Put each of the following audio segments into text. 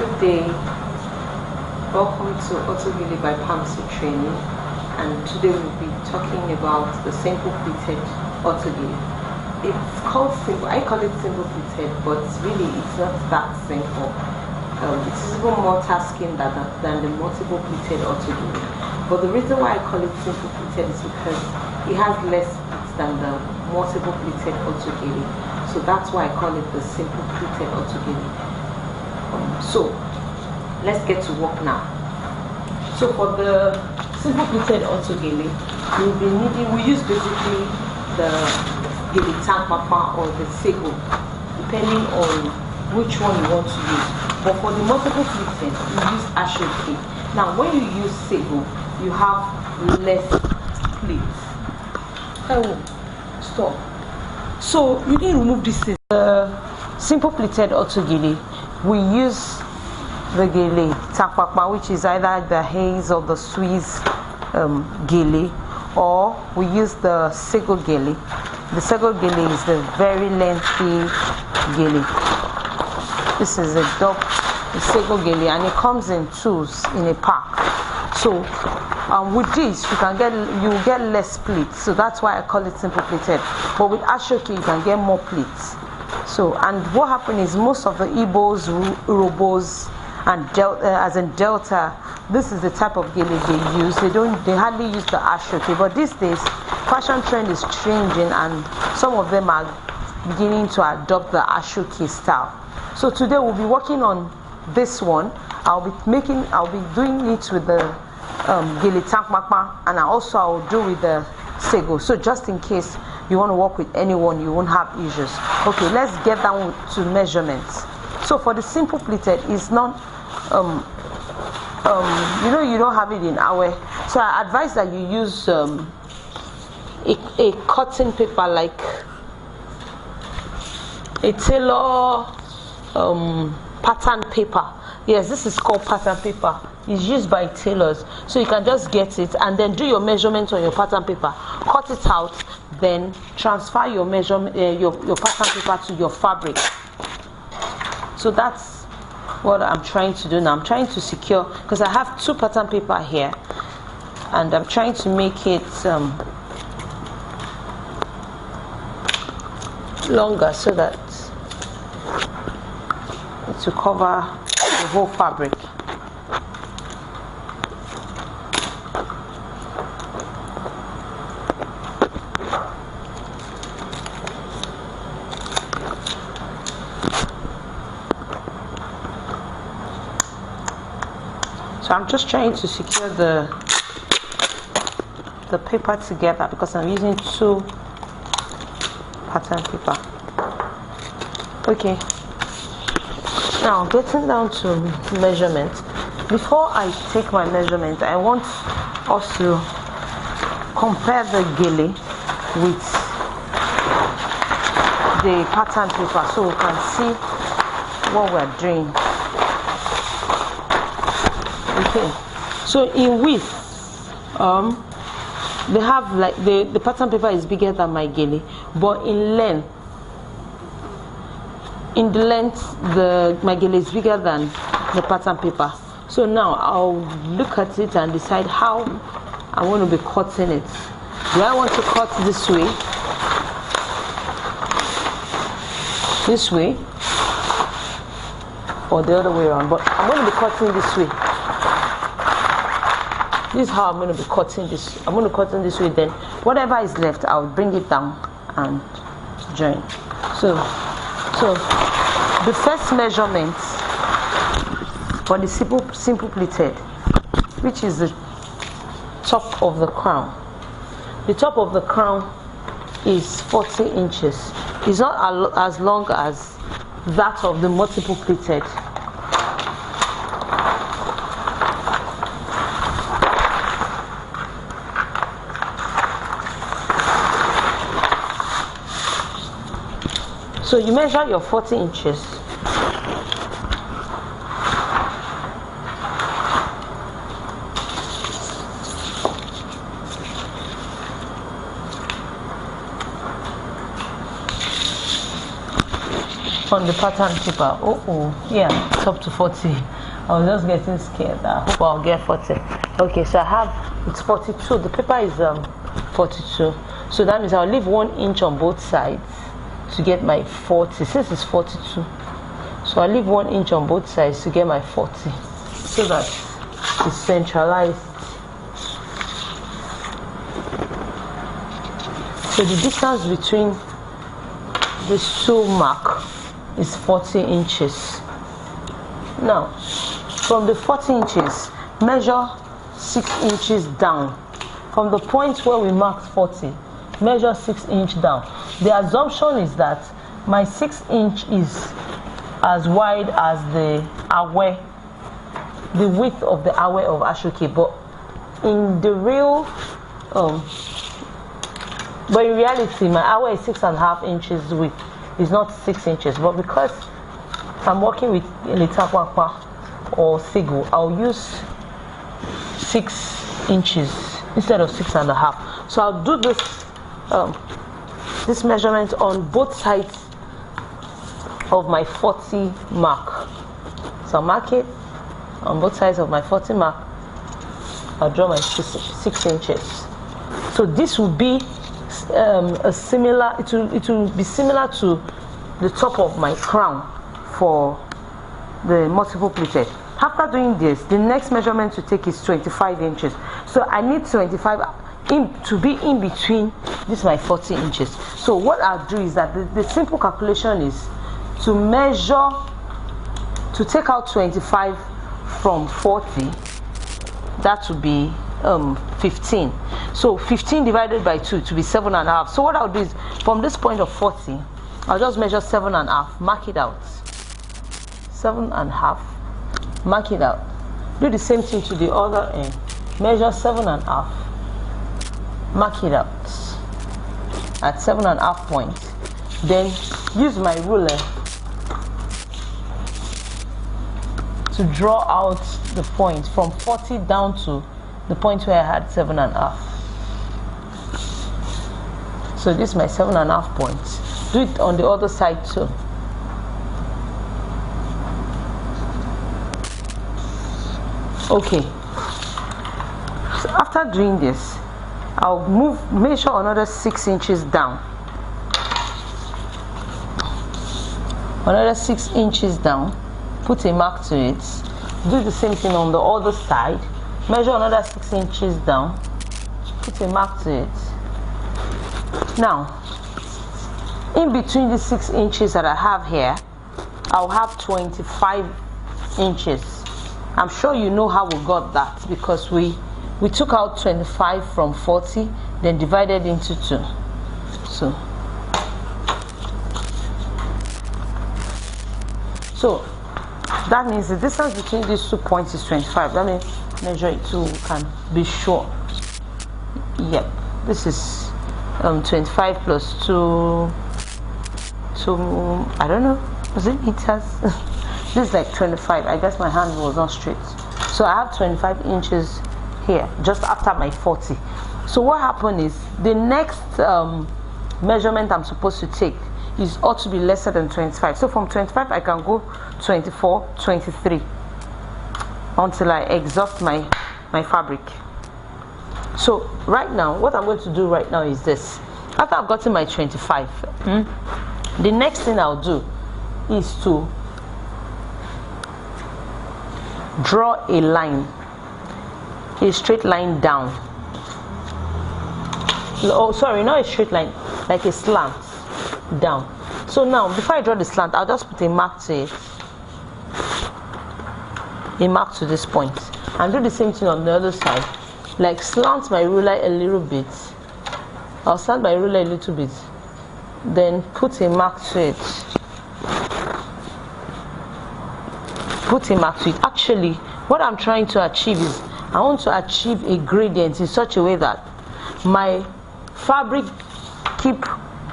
Good day. Welcome to Autogili by Pharmacy Training, and today we'll be talking about the simple pleated autogili. It's called simple. I call it simple pleated, but really it's not that simple. It's even more tasking than the multiple pleated autogili. But the reason why I call it simple pleated is because it has less pleats than the multiple pleated autogili. So that's why I call it the simple pleated autogili. So let's get to work now. So for the simple pleated autogili, we'll be needing, we use basically the gili papa or the sego, depending on which one you want to use. But for the multiple pleated, we use ashoke. Now when you use sego, you have less pleats. Oh, stop. So you can remove this. The simple pleated autogili, we use the gili takpakpa, which is either the haze or the Swiss gili, or we use the sego gili. The sego gili is the very lengthy gili. This is the sego gili, and it comes in twos in a pack. So with this you get less pleats, so that's why I call it simple pleated. But with ashoke you can get more pleats. So, and what happened is most of the Igbos, Urobos, and Delta, this is the type of gili they use. They hardly use the ashoke. But these days, fashion trend is changing, and some of them are beginning to adopt the ashoke style. So today we'll be working on this one. I'll be doing it with the gili takpakpa, and I'll do with the sego. So just in case you want to work with anyone, you won't have issues. Okay, let's get down to measurements. So for the simple pleated, it's not you don't have it in our, so I advise that you use a cotton paper, like a tailor pattern paper. Yes, this is called pattern paper. It's used by tailors, so you can just get it and then do your measurement on your pattern paper, cut it out, then transfer your measurement, your pattern paper to your fabric. So that's what I'm trying to do now. I'm trying to secure, because I have two pattern paper here, and I'm trying to make it longer so that it will cover the whole fabric. So I'm just trying to secure the paper together because I'm using two pattern paper. Okay. Now getting down to measurement. Before I take my measurement, I want us to compare the gili with the pattern paper so we can see what we're doing. Okay, so in width, they have like the pattern paper is bigger than my gili, but in length, my gili is bigger than the pattern paper. So now I'll look at it and decide how I want to be cutting it. Do I want to cut this way, or the other way around? But I'm going to be cutting this way. This is how I'm going to be cutting this. I'm going to cut in this way, then whatever is left, I'll bring it down and join. So the first measurement for the simple pleated, which is the top of the crown. The top of the crown is 40 inches. It's not as long as that of the multiple pleated. So you measure your 40 inches. on the pattern paper. Yeah, it's up to 40. I was just getting scared. I hope I'll get 40. Okay, so I have, it's 42. The paper is 42. So that means I'll leave 1 inch on both sides to get my 40. Since it's 42, so I'll leave 1 inch on both sides to get my 40, so that it's centralized. So the distance between these two mark is 40 inches. Now, from the 40 inches, measure 6 inches down. From the point where we marked 40, measure 6 inches down. The assumption is that my 6 inch is as wide as the awe, the width of the awe of Ashoke, but in the real but in reality, my awe is 6.5 inches width. It's not 6 inches. But because I'm working with Elitakwakwa or Sigu, I'll use 6 inches instead of 6.5. So I'll do this measurement on both sides of my 40 mark. So I'll mark it on both sides of my 40 mark. I'll draw my 6 inches. So this will be it will be similar to the top of my crown for the multiple pleated. After doing this, the next measurement to take is 25 inches. So I need 25 to be in between this my 40 inches. So what I'll do is that the simple calculation is to measure, to take out 25 from 40, that would be 15. So 15 divided by 2 to be 7.5. So what I'll do is, from this point of 40, I'll just measure 7.5, mark it out. 7.5, mark it out. Do the same thing to the other end. Measure 7.5, mark it out at 7.5 points. Then use my ruler to draw out the point from 40 down to the point where I had 7.5. So this is my 7.5 points. Do it on the other side too. Okay. So after doing this, I'll measure another 6 inches down. Another 6 inches down. Put a mark to it. Do the same thing on the other side. Measure another 6 inches down. Put a mark to it. Now, in between the 6 inches that I have here, I'll have 25 inches. I'm sure you know how we got that, because we took out 25 from 40, then divided into 2. So that means the distance between these 2 points is 25. Let me measure it so we can be sure. Yep, this is 25 plus 2. So I don't know, was it meters? This is like 25. I guess my hand was not straight. So I have 25 inches here, just after my 40. So what happened is, the next measurement I'm supposed to take ought to be lesser than 25. So from 25 I can go 24, 23 until I exhaust my fabric. So right now, what I'm going to do right now is this. After I've gotten my 25, the next thing I'll do is to draw a line, a straight line down. Oh, sorry, not a straight line, like a slant down. So now, before I draw the slant, I'll just put a mark to it, a mark to this point, and do the same thing on the other side. Like slant my ruler a little bit. I'll slant my ruler a little bit, then put a mark to it. Put a mark to it. Actually, what I'm trying to achieve is, I want to achieve a gradient in such a way that my fabric keep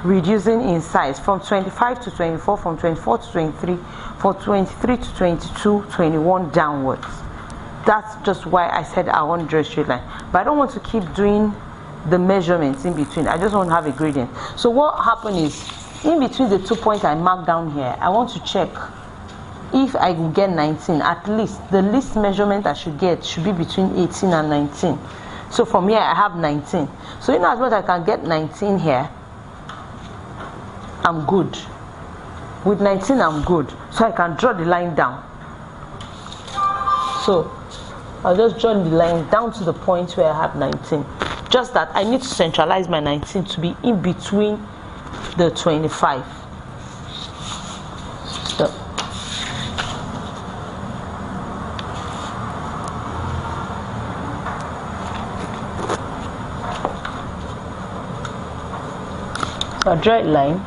reducing in size from 25 to 24, from 24 to 23, from 23 to 22, 21 downwards. That's just why I said I want to draw a straight line. But I don't want to keep doing the measurements in between. I just want to have a gradient. So what happened is, in between the 2 points I marked down here, I want to check if I will get 19. At least the least measurement I should get should be between 18 and 19. So from here I have 19. So in as much as I can get 19 here, I'm good. With 19 I'm good. So I can draw the line down. So I'll just draw the line down to the point where I have 19. Just that I need to centralize my 19 to be in between the 25. So I'll draw a line.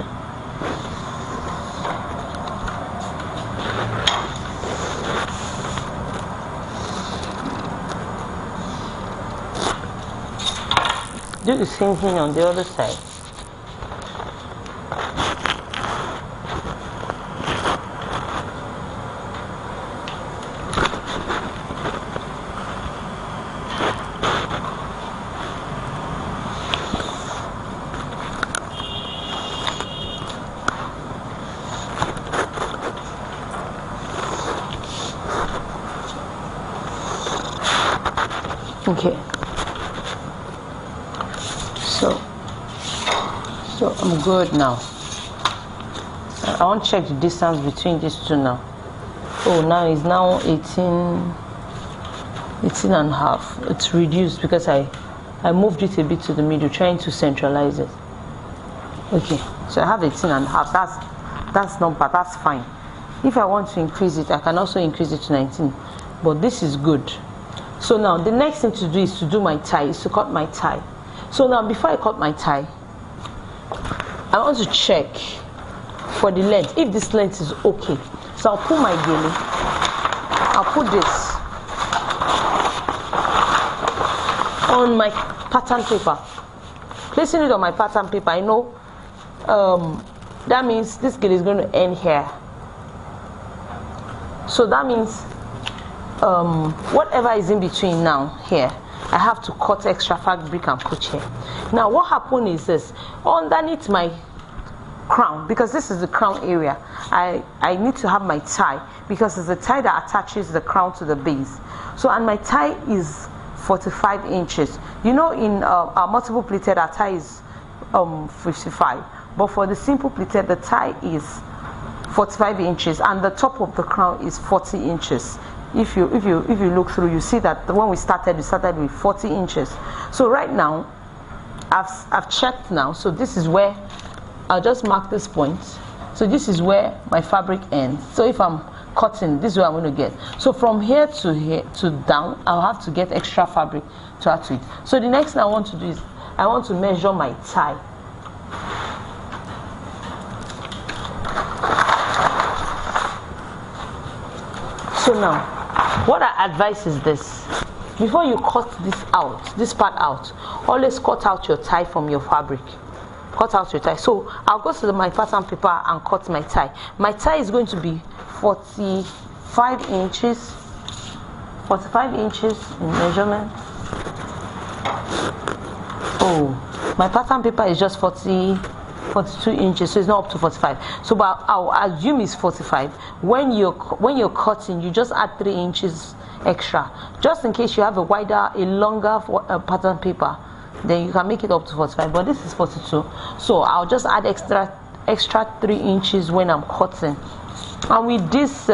Do the same thing on the other side. Okay. So I'm good now. I want to check the distance between these two now. Oh, now it's now 18 and a half. It's reduced because I moved it a bit to the middle, trying to centralize it. Okay, so I have 18 and a half. That's not bad. That's fine. If I want to increase it, I can also increase it to 19. But this is good. So now the next thing to do is to do my tie, is to cut my tie. So now before I cut my tie, I want to check for the length, if this length is okay. So I'll pull my gele, I'll put this on my pattern paper. Placing it on my pattern paper, I know that means this gele is going to end here. So that means whatever is in between now here, I have to cut extra fabric and put here. Now what happened is this, underneath my crown, because this is the crown area, I need to have my tie, because it's the tie that attaches the crown to the base. So, and my tie is 45 inches. You know, in our multiple pleated, our tie is 55, but for the simple pleated, the tie is 45 inches and the top of the crown is 40 inches. If you look through, you see that when we started with 40 inches. So right now I've checked now, so this is where I'll just mark this point. So this is where my fabric ends. So if I'm cutting, this is where I'm going to get. So from here to down, I'll have to get extra fabric to add to it. So the next thing I want to do is I want to measure my tie. So now, what I advise is this: before you cut this part out, always cut out your tie from your fabric. Cut out your tie. So I'll go to my pattern paper and cut my tie. My tie is going to be 45 inches. 45 inches in measurement. Oh, my pattern paper is just 42 inches, so it's not up to 45. So but I'll assume it's 45. When you're cutting, you just add 3 inches extra, just in case you have a longer pattern paper, then you can make it up to 45. But this is 42, so I'll just add extra 3 inches when I'm cutting. And with this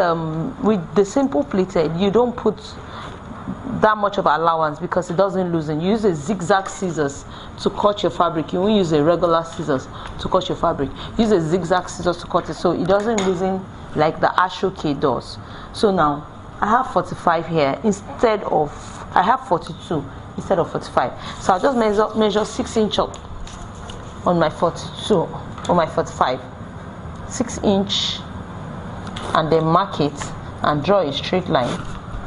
with the simple pleated, you don't put that much of allowance because it doesn't loosen. You use a zigzag scissors to cut your fabric. You won't use a regular scissors to cut your fabric. Use a zigzag scissors to cut it so it doesn't loosen like the Ashoke does. So now I have 45 here instead of, I have 42 instead of 45. So I'll just measure 6 inch up on my 42, on my 45, 6 inch, and then mark it and draw a straight line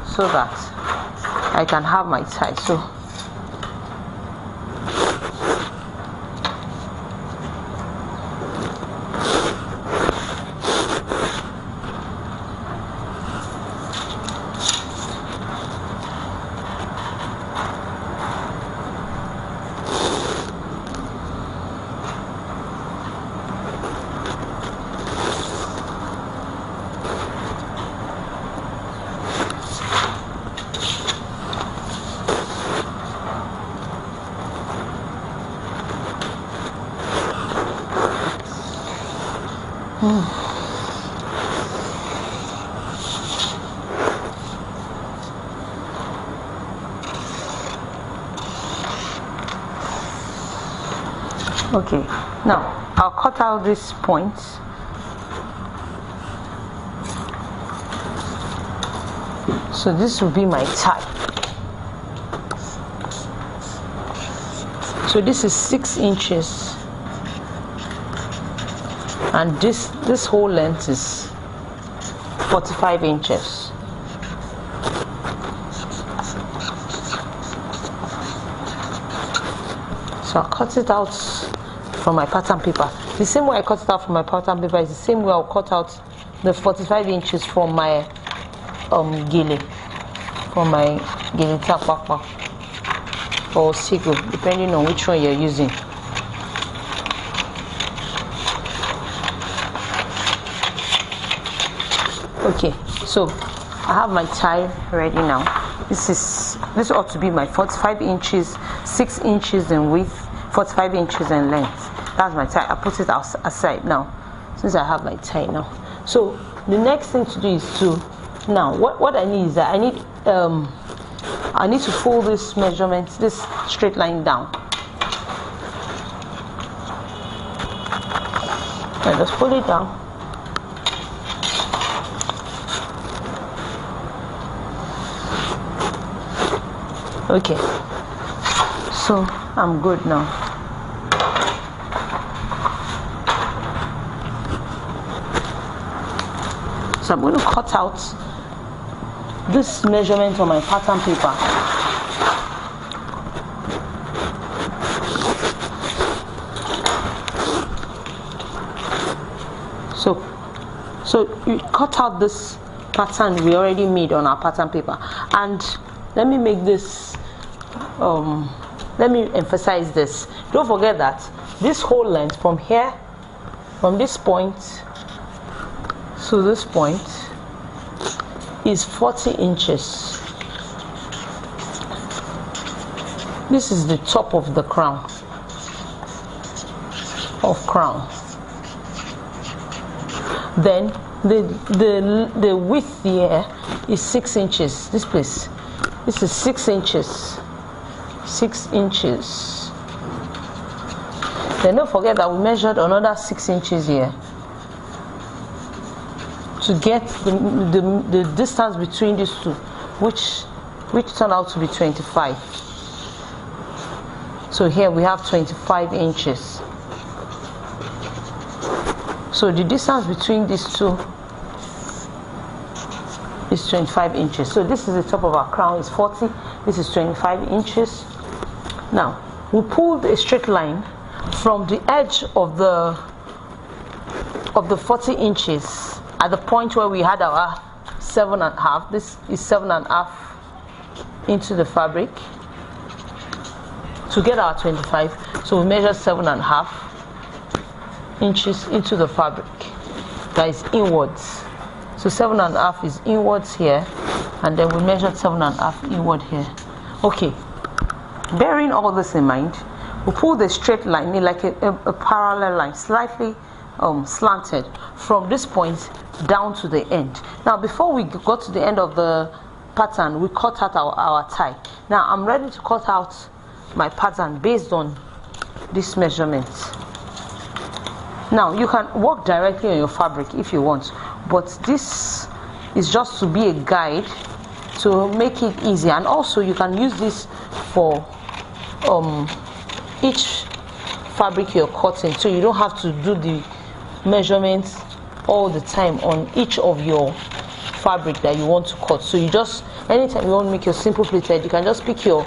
so that I can have my tie. So Okay, now I'll cut out this point. So this will be my tie. So this is 6 inches, and this whole length is 45 inches. So I'll cut it out from my pattern paper. The same way I cut it out from my pattern paper is the same way I'll cut out the 45 inches from my gele, from my gele tapapa or sigo, depending on which one you're using. Okay, so I have my tie ready now. This ought to be my 45 inches, 6 inches in width, 45 inches in length. That's my tie. I put it aside now, since I have my tie now. So the next thing to do is to, now what I need is that I need to fold this measurement, this straight line down. I just fold it down. Okay, so I'm good now. So I'm going to cut out this measurement on my pattern paper. So you cut out this pattern we already made on our pattern paper, and let me make this, let me emphasize this. Don't forget that this whole length from here, from this point to this point, is 40 inches. This is the top of the crown. Then the width here is 6 inches. This is 6 inches. 6 inches. Then don't forget that we measured another 6 inches here to get the distance between these two, which turned out to be 25. So here we have 25 inches. So the distance between these two is 25 inches. So this is the top of our crown, is 40. This is 25 inches. Now we pulled a straight line from the edge of the 40 inches at the point where we had our 7.5. This is 7.5 into the fabric to get our 25. So we measure 7.5 inches into the fabric, that is inwards. So 7.5 is inwards here, and then we measured 7.5 inward here. Okay, bearing all this in mind, we pull the straight line in like a parallel line, slightly slanted from this point down to the end. Now before we got to the end of the pattern, we cut out our tie. Now I'm ready to cut out my pattern based on this measurement. Now you can work directly on your fabric if you want, but this is just to be a guide to make it easy. And also you can use this for each fabric you're cutting, so you don't have to do the measurements all the time on each of your fabric that you want to cut. So you just, anytime you want to make your simple pleated, you can just pick your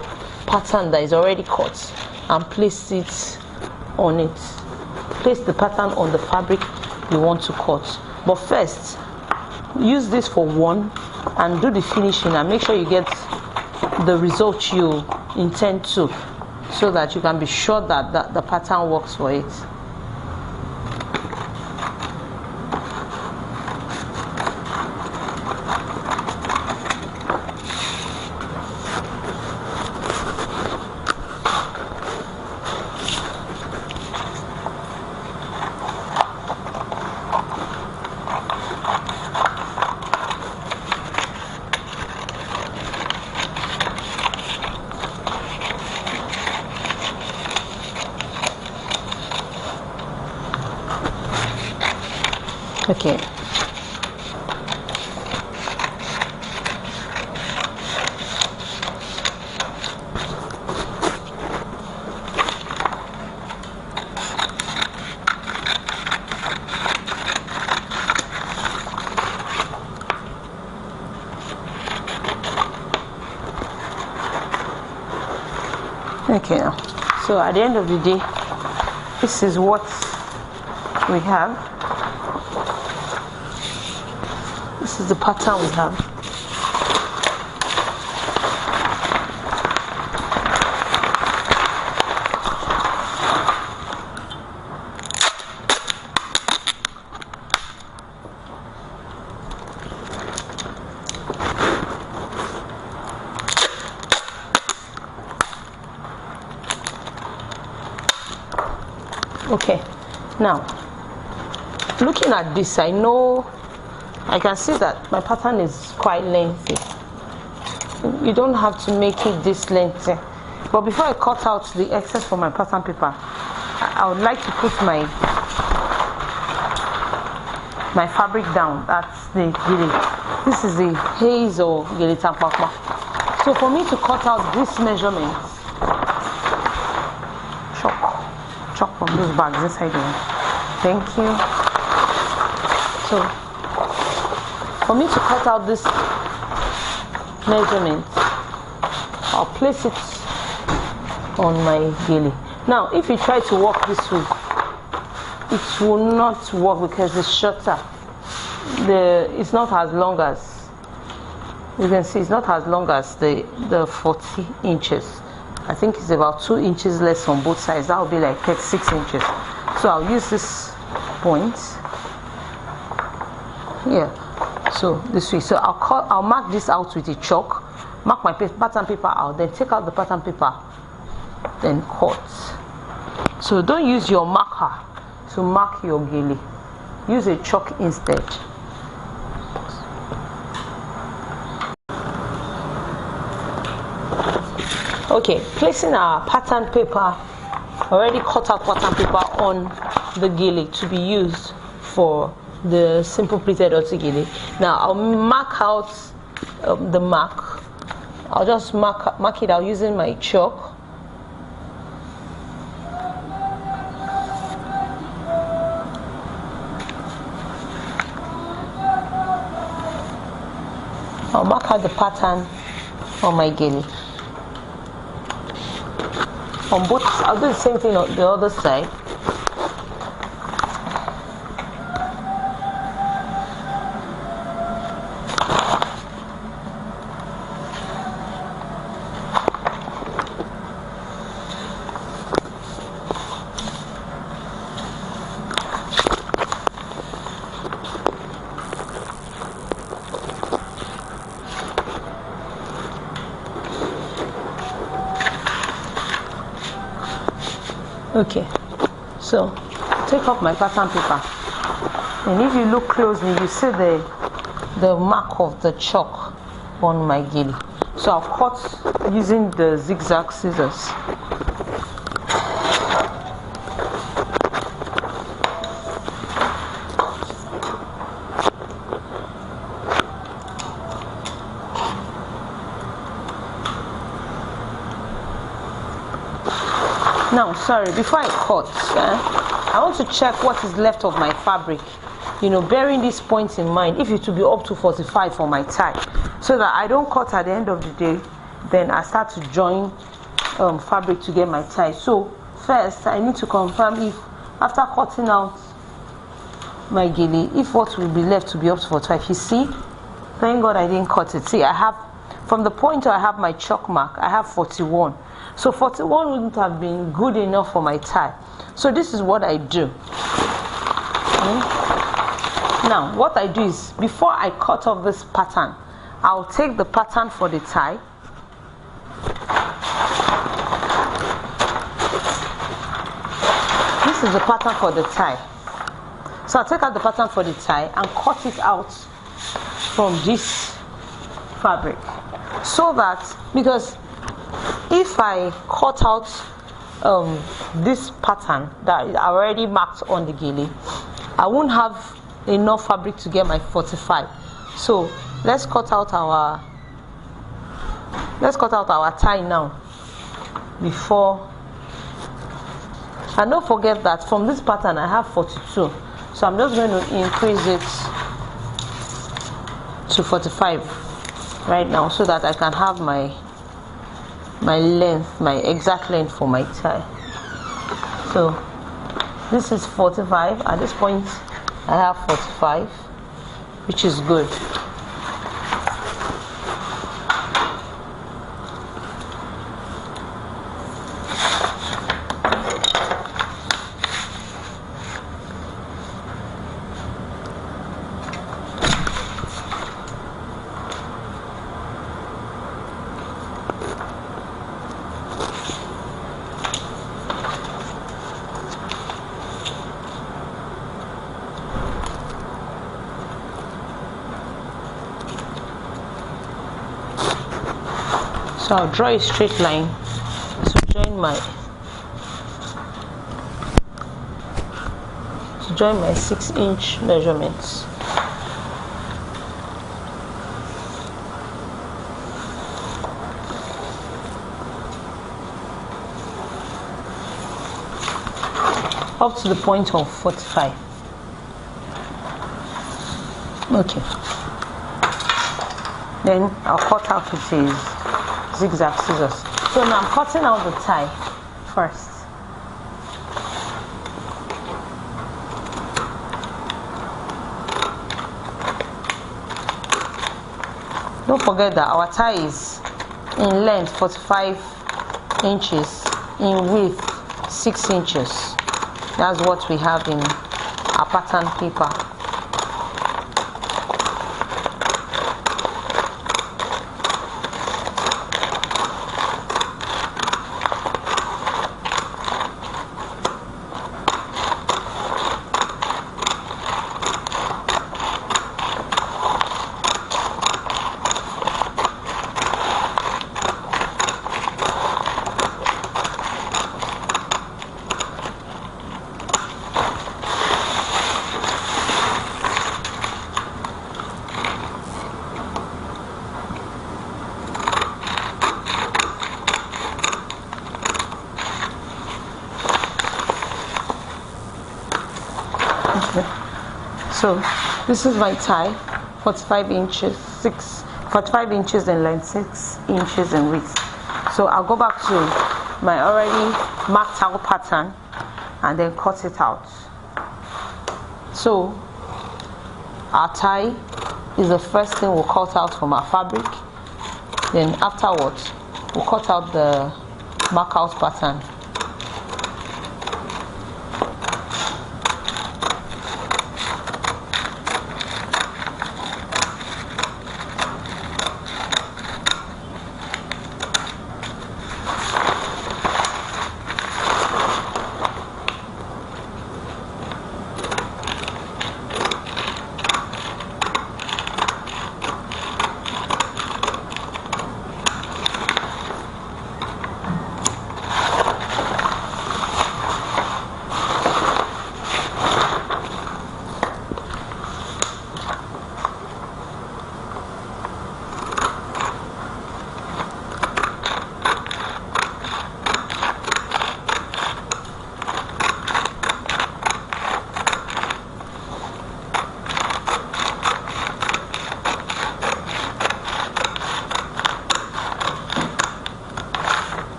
pattern that is already cut and place it on it. Place the pattern on the fabric you want to cut. But first, use this for one and do the finishing, and make sure you get the result you intend to, so that you can be sure that the pattern works for it. Okay. Okay, so at the end of the day, this is what we have. This is the pattern we have. Okay, now looking at this, I can see that my pattern is quite lengthy. You don't have to make it this lengthy, but before I cut out the excess from my pattern paper, I would like to put my fabric down. That's the gele. This is the haze or gele tampakma. So for me to cut out this measurement, chop from those bags inside there. Thank you. So for me to cut out this measurement, I'll place it on my gele. Now if you try to work this way, it will not work because it's shorter. It's not as long as, you can see, it's not as long as the 40 inches. I think it's about 2 inches less on both sides. That will be like 36 inches. So I'll use this point here. So this way. So I'll mark this out with a chalk. Mark my pattern paper out. Then take out the pattern paper. Then cut. So don't use your marker to mark your gele. Use a chalk instead. Okay, placing our pattern paper, already cut out pattern paper on the gele to be used for the simple pleated gele. Now I'll mark out the mark. I'll just mark it out using my chalk. I'll mark out the pattern on my gele. On both, I'll do the same thing on the other side. Okay, so take off my pattern paper, and if you look closely, you see the mark of the chalk on my gele. So I'll cut using the zigzag scissors. Now, sorry, before I cut, I want to check what is left of my fabric. You know, bearing these points in mind, if it will be up to 45 for my tie, so that I don't cut at the end of the day, then I start to join fabric to get my tie. So first, I need to confirm if, after cutting out my gele, if what will be left to be up to 45. You see, thank God I didn't cut it. See, I have, from the point where I have my chalk mark, I have 41. So 41 wouldn't have been good enough for my tie. So this is what I do. Now what I do is, before I cut off this pattern, I'll take the pattern for the tie. This is the pattern for the tie. So I'll take out the pattern for the tie and cut it out from this fabric. So that, because if I cut out this pattern that I already marked on the gele, I won't have enough fabric to get my 45. So let's cut out our tie now before. And don't forget that from this pattern I have 42, so I'm just going to increase it to 45 right now so that I can have my length, my exact length for my tie. So this is 45. At this point I have 45, which is good. So I'll draw a straight line to join my 6-inch measurements. Up to the point of 45. Okay. Then I'll cut out with these zigzag scissors. So now I'm cutting out the tie first. Don't forget that our tie is in length 45 inches, in width 6 inches. That's what we have in our pattern paper. So this is my tie, 45 inches in length, 6 inches in width. So I'll go back to my already marked out pattern and then cut it out. So our tie is the first thing we'll cut out from our fabric. Then afterwards we'll cut out the mark out pattern.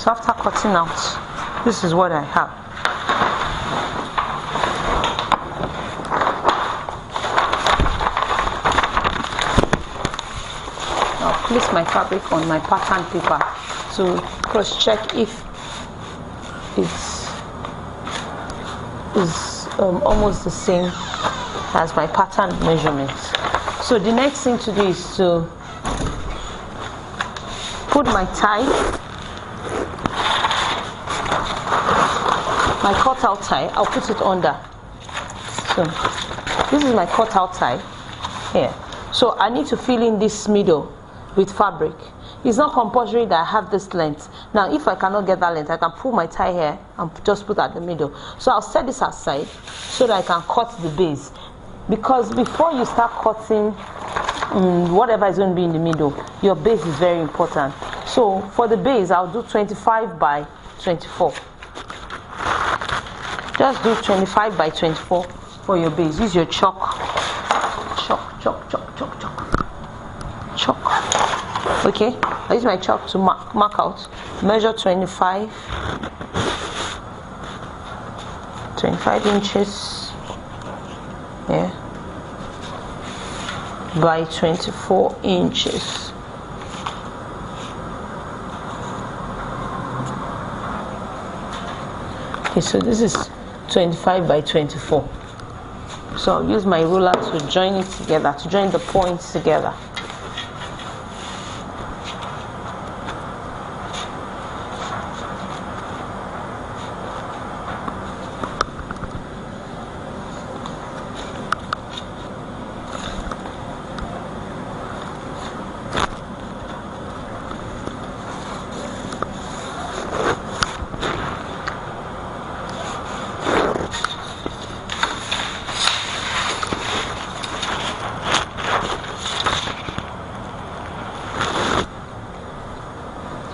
So after cutting out, this is what I have. I'll place my fabric on my pattern paper to cross check if is almost the same as my pattern measurements. So the next thing to do is to put my tie, my cutout tie. I'll put it under. So this is my cutout tie here. So I need to fill in this middle with fabric. It's not compulsory that I have this length. Now if I cannot get that length, I can pull my tie here and just put at the middle. So I'll set this aside so that I can cut the base, because before you start cutting whatever is going to be in the middle, your base is very important. So for the base, I'll do 25 by 24. Just do 25 by 24 for your base. Use your chalk. Okay, I use my chalk to mark out. Measure 25 inches, yeah, by 24 inches. Okay, so this is 25 by 24. So I'll use my ruler to join it together, to join the points together.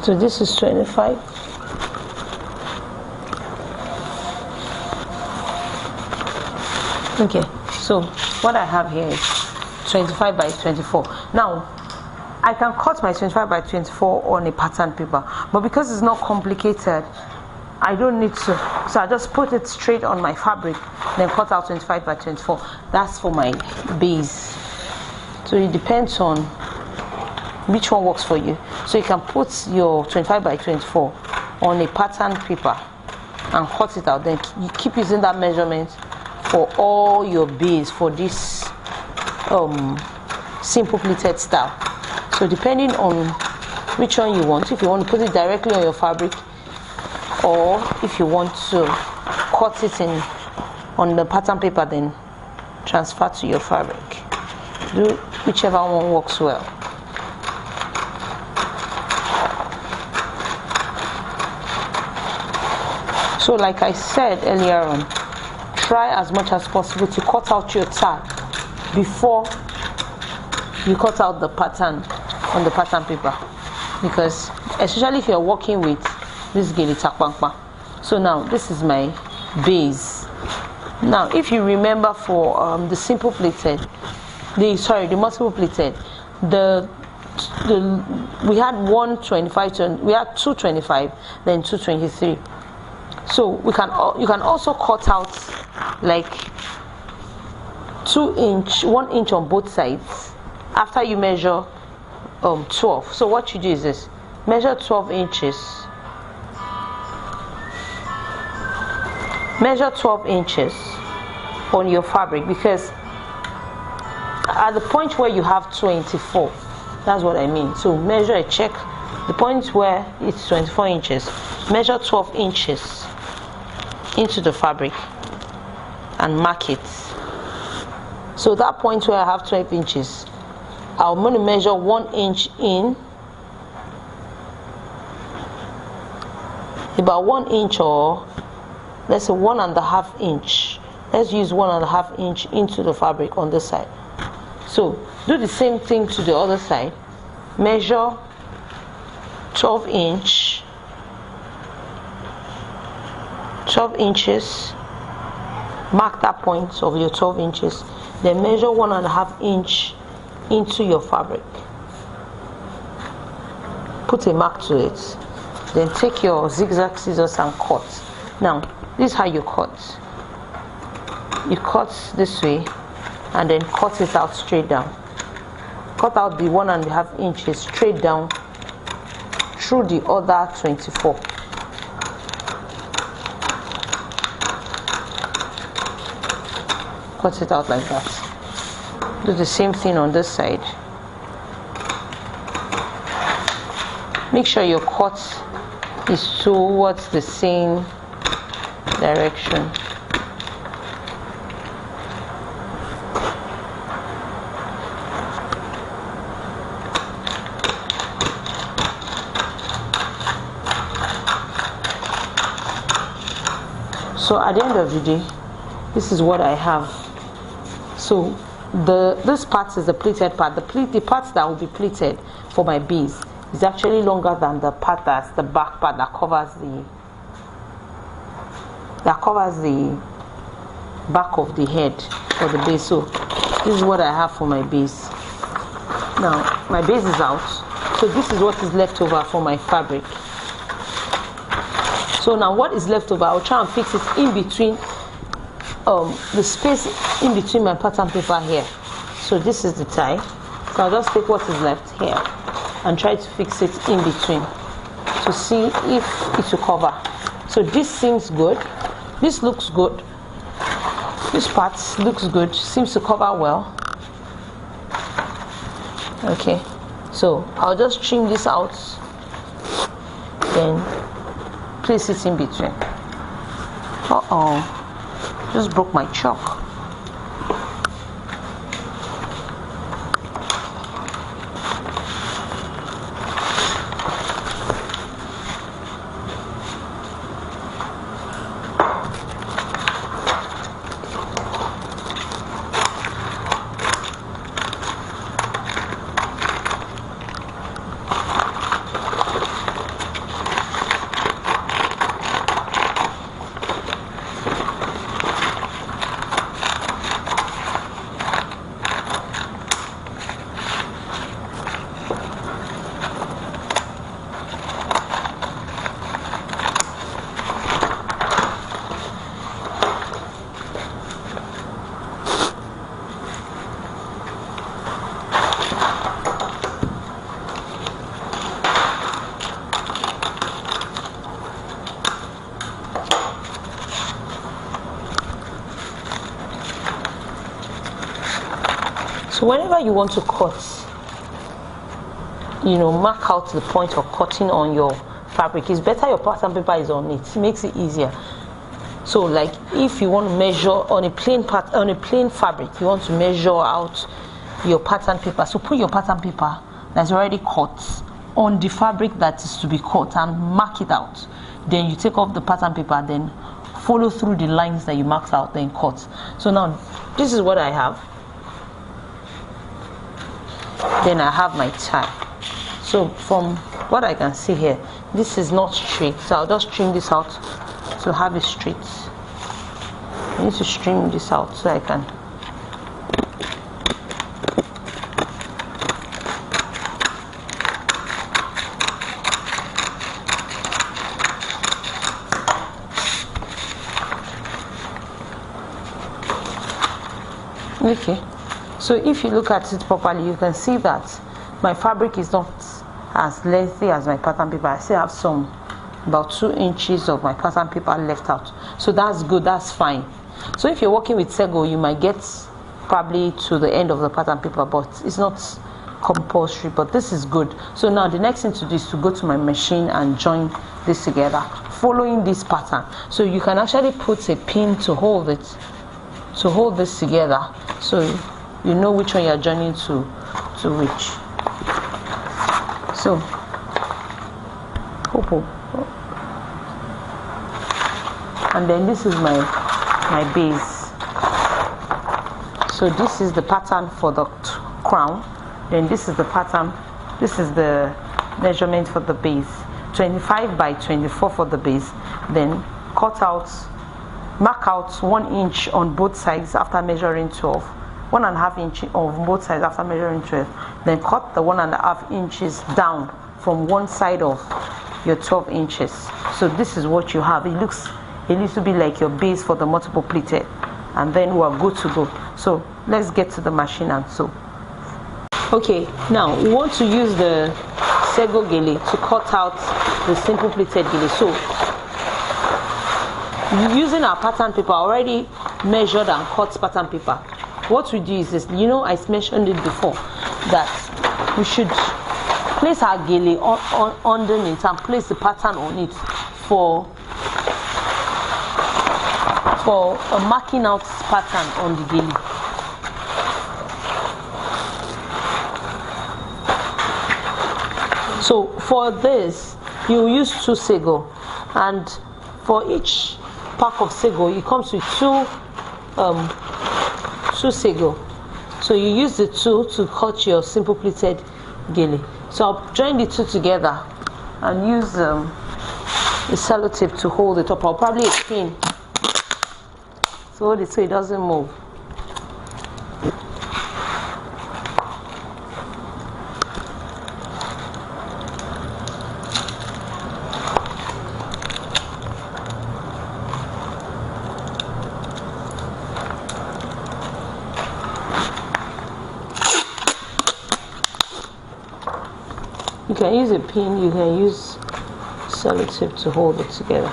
So this is 25. Okay, so what I have here is 25 by 24. Now, I can cut my 25 by 24 on a pattern paper, but because it's not complicated, I don't need to. So I just put it straight on my fabric, then cut out 25 by 24. That's for my base. So it depends on which one works for you. So you can put your 25 by 24 on a pattern paper and cut it out. Then you keep using that measurement for all your base for this simple pleated style. So depending on which one you want, if you want to put it directly on your fabric, or if you want to cut it in on the pattern paper, then transfer to your fabric. Do whichever one works well. So like I said earlier on, try as much as possible to cut out your tie before you cut out the pattern on the pattern paper, because especially if you're working with this geli takpangpa. So now this is my base. Now if you remember for the simple pleated, the multiple pleated, we had 125, we had 225, then 223. So you can also cut out like 1 inch on both sides after you measure 12. So what you do is this: measure 12 inches. Measure 12 inches on your fabric, because at the point where you have 24, that's what I mean. So measure, check the point where it's 24 inches. Measure 12 inches into the fabric and mark it. So that point where I have 12 inches, I'm going to measure 1 inch in, about 1 inch, or let's say 1.5 inch. Let's use 1.5 inch into the fabric on this side. So do the same thing to the other side. Measure 12 inches, mark that point of your 12 inches, then measure 1.5 inch into your fabric, put a mark to it, then take your zigzag scissors and cut. Now this is how you cut. You cut this way and then cut it out straight down. Cut out the 1.5 inches straight down through the other 24. cut it out like that. Do the same thing on this side. Make sure your cut is towards the same direction. So at the end of the day, this is what I have. So this part is the pleated part. The part that will be pleated for my base is actually longer than the part that's the back part that covers the back of the head for the base. So this is what I have for my base. Now my base is out, so this is what is left over for my fabric. So now what is left over, I'll try and fix it in between the space in between my pattern paper here. So this is the tie, so I'll just take what is left here and try to fix it in between to see if it will cover. So this seems good, this looks good, this part looks good, seems to cover well. Okay, so I'll just trim this out, then place it in between. Just broke my chalk. So whenever you want to cut, mark out the point of cutting on your fabric. It's better your pattern paper is on it. It makes it easier. So like if you want to measure on a plain fabric, you want to measure out your pattern paper. So put your pattern paper that's already cut on the fabric that is to be cut and mark it out. Then you take off the pattern paper, then follow through the lines that you marked out, then cut. So now this is what I have. Then I have my tie. So from what I can see here, this is not straight, so I'll just trim this out to have it straight. I need to trim this out so I can okay. So if you look at it properly, you can see that my fabric is not as lengthy as my pattern paper. I still have about 2 inches of my pattern paper left out. So that's good, that's fine. So if you're working with Sego, you might get probably to the end of the pattern paper, but it's not compulsory, but this is good. So now the next thing to do is to go to my machine and join this together, following this pattern. So you can actually put a pin to hold it, to hold this together, so you know which one you're joining to which. So and then this is my base. So this is the pattern for the crown, then this is the pattern, this is the measurement for the base, 25 by 24 for the base. Then mark out 1 inch on both sides after measuring 12, 1.5 inch on both sides after measuring 12. Then cut the 1.5 inches down from one side of your 12 inches. So this is what you have. It looks a little bit like your base for the multiple pleated, and then we are good to go. So let's get to the machine and sew. Okay, now we want to use the Sego gele to cut out the simple pleated gele. So using our pattern paper, already measured and cut pattern paper, what we do is this. You know, I mentioned it before that we should place our gele underneath and place the pattern on it for a marking out pattern on the gele. So for this, you use 2 sago, and for each pack of sago, it comes with 2 sago. So you use the 2 to cut your simple pleated gele. So I'll join the 2 together and use the sellotape to hold it up, or probably a pin to hold it so it doesn't move. You can use a pin, you can use sellotape to hold it together.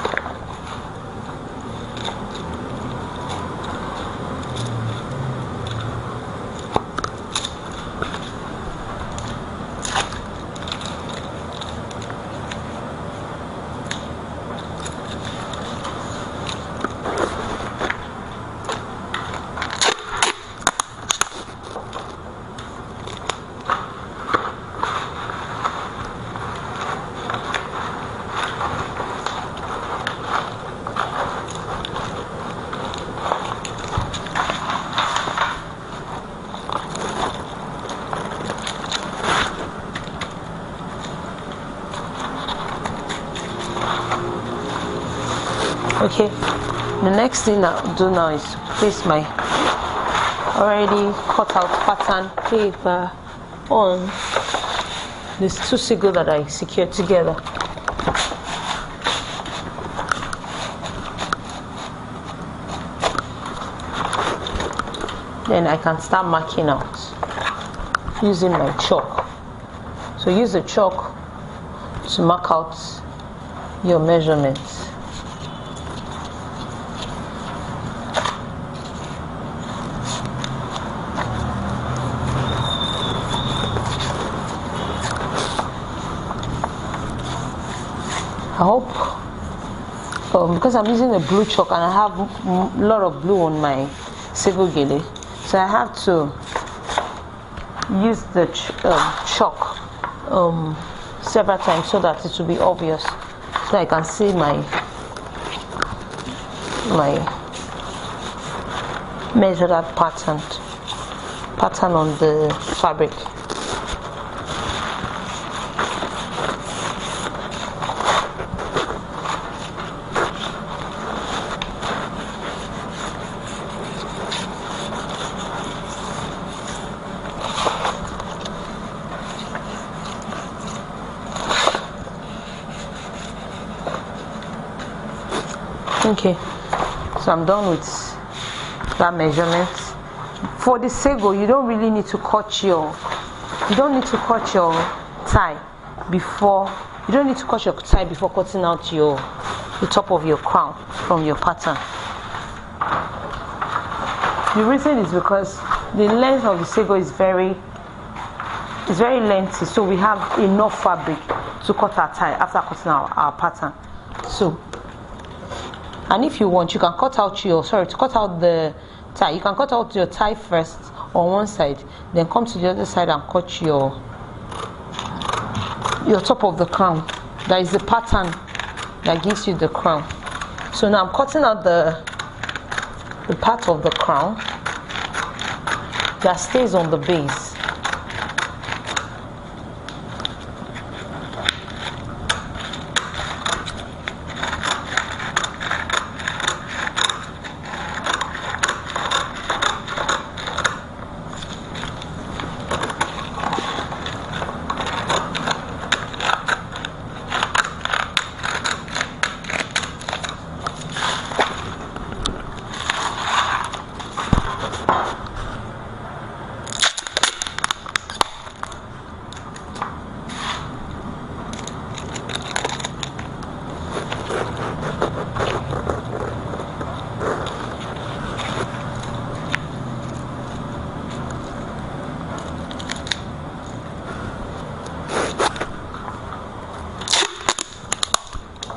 Okay, the next thing I'll do now is place my already cut out pattern paper on these 2 sago that I secured together. Then I can start marking out using my chalk. So use the chalk to mark out your measurements. I hope, because I'm using a blue chalk and I have a lot of blue on my sago gele, so I have to use the chalk several times so that it will be obvious, so I can see my measured out pattern on the fabric. Okay, so I'm done with that measurement. For the sago, you don't really need to cut your tie before cutting out the top of your crown from your pattern. The reason is because the length of the sago is very lengthy, so we have enough fabric to cut our tie after cutting our pattern. So, and if you want, you can cut out the tie. You can cut out your tie first on one side, then come to the other side and cut your top of the crown. That is the pattern that gives you the crown. So now I'm cutting out the part of the crown that stays on the base.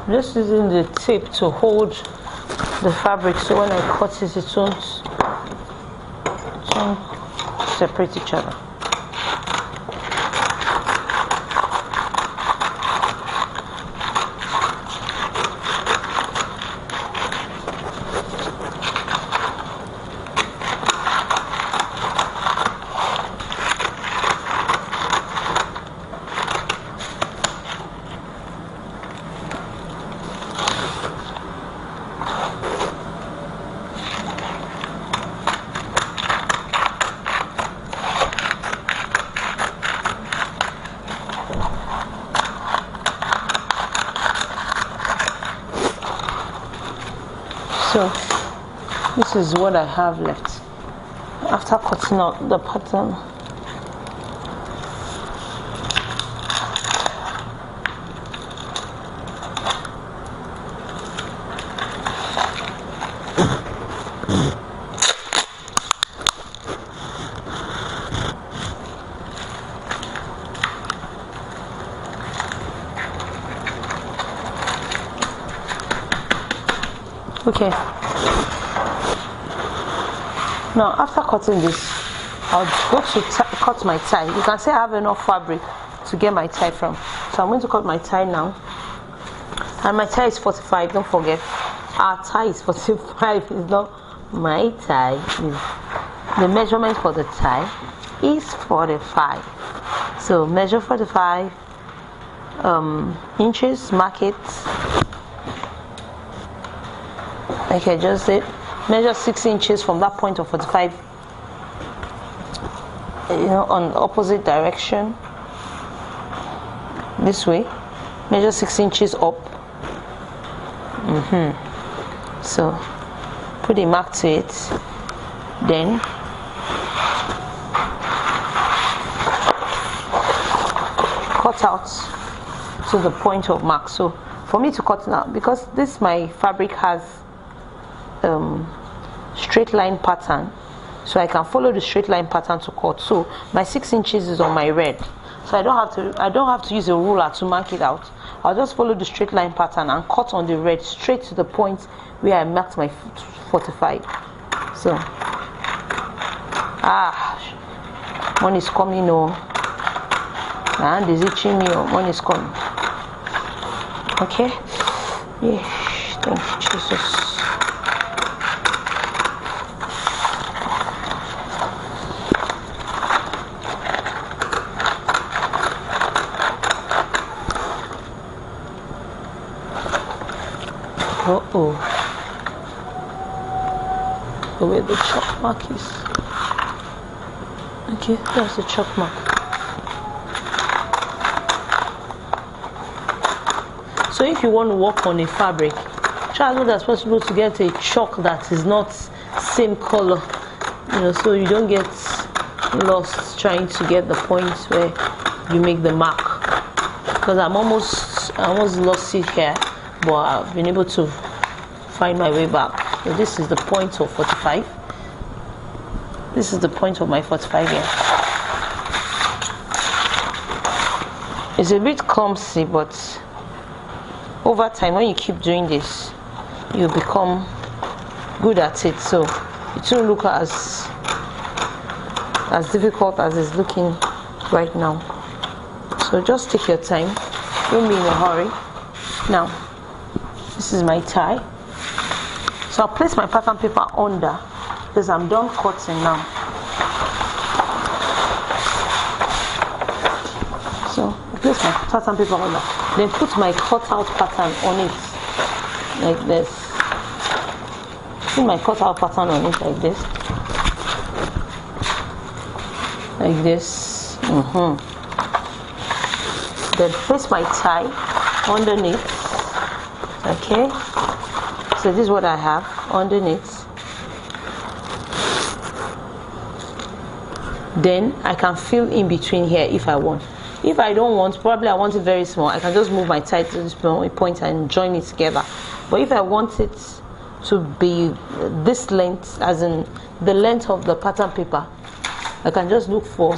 I'm just using the tape to hold the fabric so when I cut it, it won't separate each other. So this is what I have left after cutting out the pattern. Okay, now after cutting this, I'll go to cut my tie. You can say I have enough fabric to get my tie from, so I'm going to cut my tie now. And my tie is 45, don't forget our tie is 45. It's not my tie, the measurement for the tie is 45. So measure 45 inches, mark it. Like I just did, measure 6 inches from that point of 45, on the opposite direction, this way, measure 6 inches up. So put a mark to it, then cut out to the point of mark. So for me to cut now, because this my fabric has straight line pattern, so I can follow the straight line pattern to cut. So my 6 inches is on my red, so I don't have to use a ruler to mark it out. I'll just follow the straight line pattern and cut on the red straight to the point where I marked my 45. So one is coming, my hand is itching me, one is coming. Okay, yeah, thank you Jesus. Where the chalk mark is. Okay, that's the chalk mark. So if you want to work on a fabric, try as much as possible to get a chalk that is not same color, so you don't get lost trying to get the point where you make the mark. Because I almost lost it here, but I've been able to find my way back. So this is the point of 45. This is the point of my 45 here. It's a bit clumsy, but over time, when you keep doing this, you become good at it. So it won't look as difficult as it's looking right now. So just take your time. Don't be in a hurry. Now, this is my tie. So I'll place my pattern paper under because I'm done cutting now. So I place my pattern paper under, then put my cutout pattern on it like this. Put my cutout pattern on it like this. Like this. Then place my tie underneath. Okay. So this is what I have underneath. Then I can fill in between here if I want. If I don't want, probably I want it very small, I can just move my tie to this point and join it together. But if I want it to be this length, as in the length of the pattern paper, I can just look for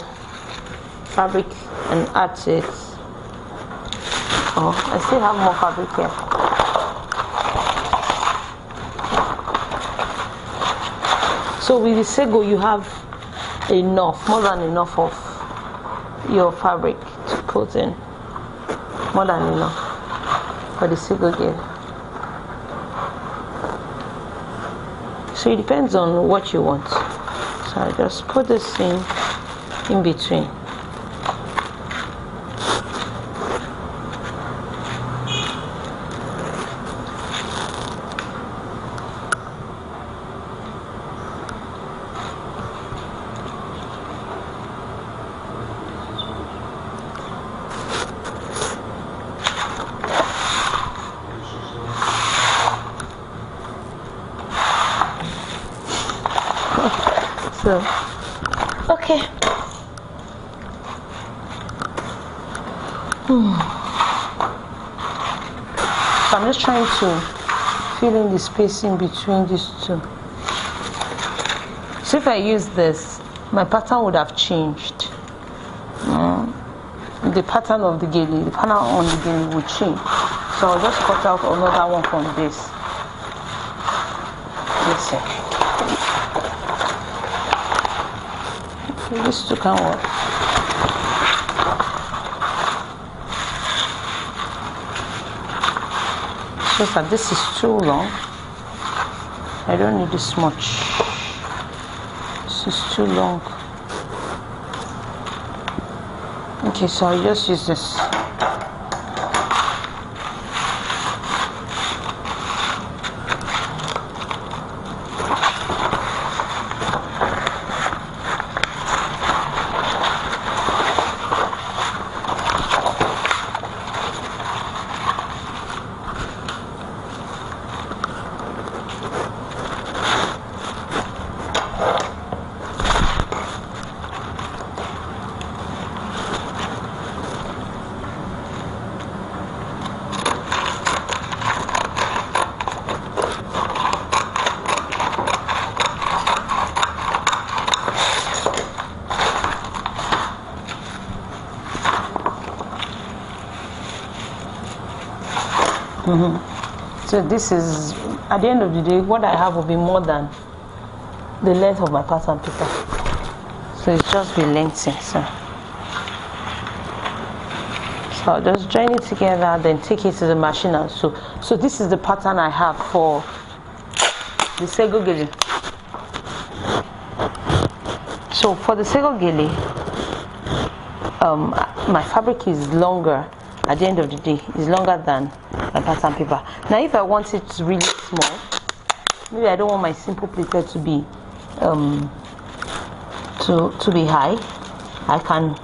fabric and add to it. Oh, I still have more fabric here. So with the sago, you have enough, more than enough of your fabric to put in, more than enough for the sago gele. So it depends on what you want. So I just put this in between. So, okay. So I'm just trying to fill in the spacing between these two. So if I use this, my pattern would have changed. The pattern of the gele, the pattern on the gele would change. So I'll just cut out another one from this. This two can work. It's just that this is too long. I don't need this much. This is too long. Okay, so I'll just use this. So this is, at the end of the day, what I have will be more than the length of my pattern paper. So it's just be lengthy. So I'll just join it together, then take it to the machine and sew. So this is the pattern I have for the sago gele. So for the sago gele, my fabric is longer. At the end of the day, is longer than my pattern paper. Now if I want it really small, maybe I don't want my simple pleated to be to be high, I can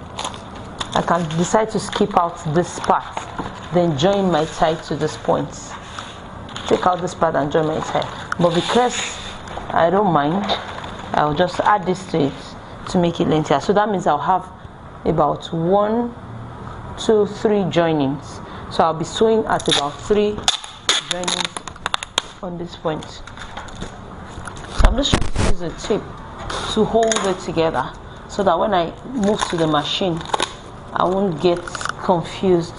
decide to skip out this part, then join my tie to this point. Take out this part and join my tie. But because I don't mind, I'll just add this to it to make it lengthier. So that means I'll have about 1, 2, 3 joinings. So I'll be sewing at about 3 joinings on this point. So I'm just trying to use a tip to hold it together so that when I move to the machine, I won't get confused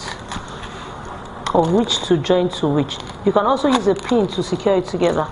of which to join to which. You can also use a pin to secure it together.